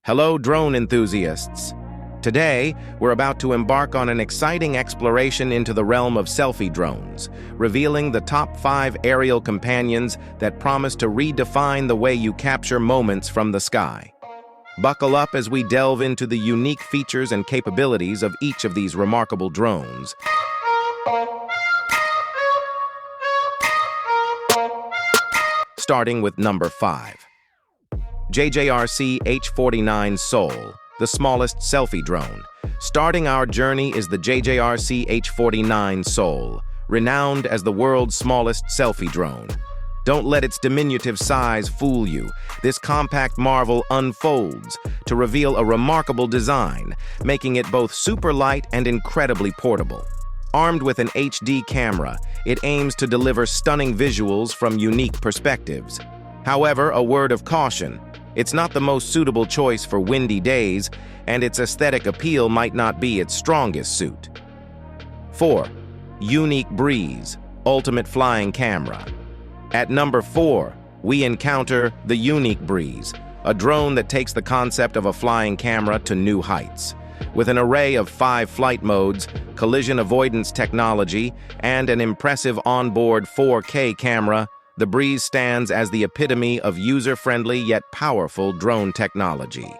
Hello, drone enthusiasts. Today, we're about to embark on an exciting exploration into the realm of selfie drones, revealing the top 5 aerial companions that promise to redefine the way you capture moments from the sky. Buckle up as we delve into the unique features and capabilities of each of these remarkable drones. Starting with number 5. JRC H49 Soul, the smallest selfie drone. Starting our journey is the JRC H49 Soul, renowned as the world's smallest selfie drone. Don't let its diminutive size fool you. This compact marvel unfolds to reveal a remarkable design, making it both super light and incredibly portable. Armed with an HD camera, it aims to deliver stunning visuals from unique perspectives. However, a word of caution: it's not the most suitable choice for windy days, and its aesthetic appeal might not be its strongest suit. 4. Uni Breeze, ultimate flying camera. At number 4, we encounter the Uni Breeze, a drone that takes the concept of a flying camera to new heights. With an array of 5 flight modes, collision avoidance technology, and an impressive onboard 4K camera, the Breeze stands as the epitome of user-friendly yet powerful drone technology.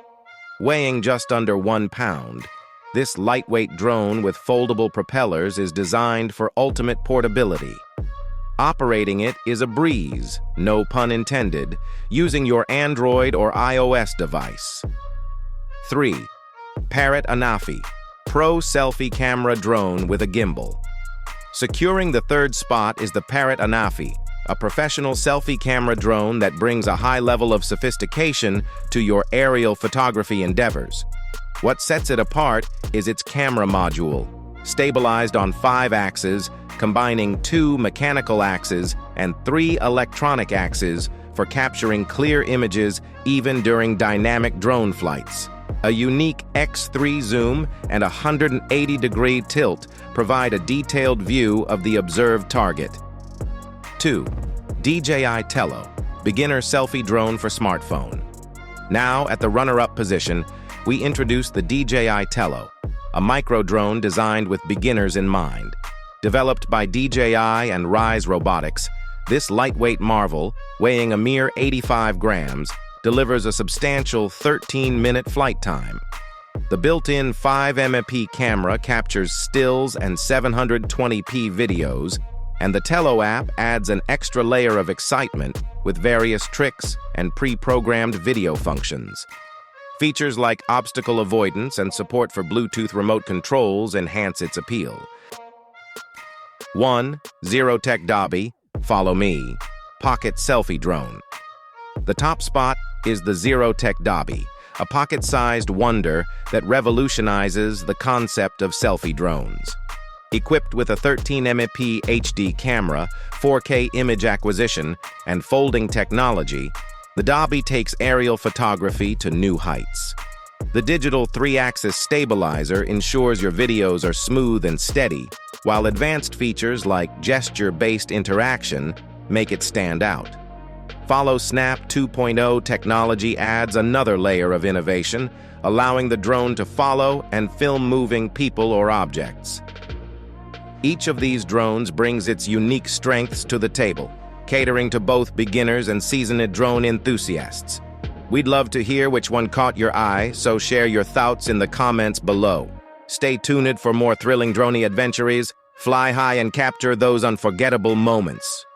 Weighing just under 1 pound, this lightweight drone with foldable propellers is designed for ultimate portability. Operating it is a breeze, no pun intended, using your Android or iOS device. 3. Parrot Anafi Pro selfie camera drone with a gimbal. Securing the 3rd spot is the Parrot Anafi, a professional selfie camera drone that brings a high level of sophistication to your aerial photography endeavors. What sets it apart is its camera module, stabilized on 5 axes, combining 2 mechanical axes and 3 electronic axes for capturing clear images even during dynamic drone flights. A unique X3 zoom and a 180-degree tilt provide a detailed view of the observed target. 2. DJI Tello, beginner selfie drone for smartphone. Now, at the runner-up position, we introduce the DJI Tello, a micro-drone designed with beginners in mind. Developed by DJI and Rise Robotics, this lightweight marvel, weighing a mere 85 grams, delivers a substantial 13-minute flight time. The built-in 5MP camera captures stills and 720p videos, and the Tello app adds an extra layer of excitement with various tricks and pre-programmed video functions. Features like obstacle avoidance and support for Bluetooth remote controls enhance its appeal. 1. ZeroTech Dobby, follow me, pocket selfie drone. The top spot is the ZeroTech Dobby, a pocket-sized wonder that revolutionizes the concept of selfie drones. Equipped with a 13MP HD camera, 4K image acquisition, and folding technology, the Dobby takes aerial photography to new heights. The digital 3-axis stabilizer ensures your videos are smooth and steady, while advanced features like gesture-based interaction make it stand out. Follow Snap 2.0 technology adds another layer of innovation, allowing the drone to follow and film moving people or objects. Each of these drones brings its unique strengths to the table, catering to both beginners and seasoned drone enthusiasts. We'd love to hear which one caught your eye, so share your thoughts in the comments below. Stay tuned for more thrilling drone adventures. Fly high and capture those unforgettable moments.